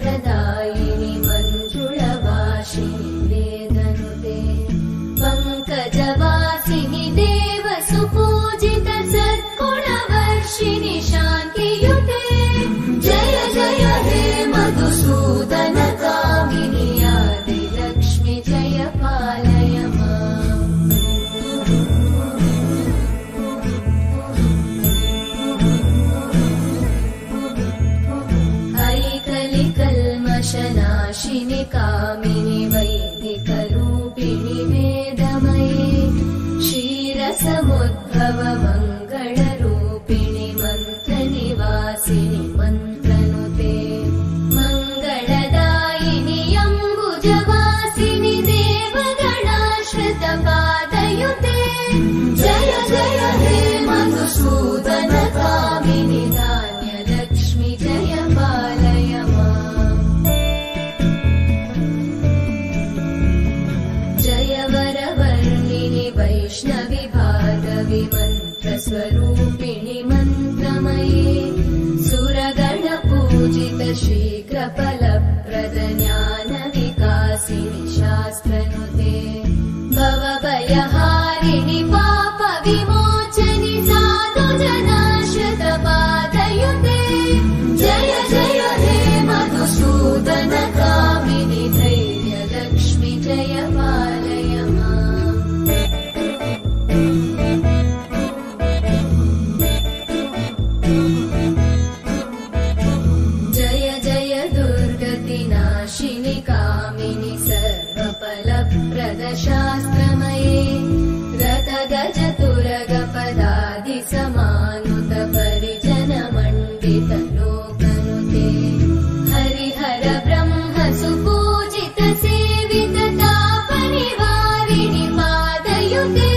प्रदायिनि मञ्जुळवासिनि वेदनुते पङ्कजवासिनि देवसुपूजित सद्गुणवर्षिणि शान्तियुते जय जय हे मधुसूदन कामिनि आदिलक्ष्मि जय पालय माम् ऐकलिकल्मषनाशिनि कामिनि वैदिकरूपिणि वेदमये क्षीरसमुद्भव मङ्गलरूपिणि मन्त्रनिवासिनि मन्त्रनुते मङ्गलदायिनि अम्बुजवासिनि देवगणाश्रितपादयुते जय जय हे मधुसूदन कामिनि धान्यलक्ष्मि जय पालय माम् जय वरवर्णिनि वैष्णवि भार्गवि मन्त्रस्वरूपिणि मन्त्रमये सुरगणपूजित शीघ्रफलप्रद ज्ञानविकासिनि शास्त्रनुते भवभयहारिणि पापविमोचनि साधुजनाश्रितपादयुते जय जय हे मधुसूदन कामिनि धैर्यलक्ष्मि जय पालय माम् जय जय दुर्गतिनाशिनि कामिनि सर्वफलप्रद शास्त्रमये रथगजतुरगपदादिसमानुत परिजनमण्डित लोकनुते हरिहर ब्रह्म सुपूजित सेवित तापनिवारिणि पादयुते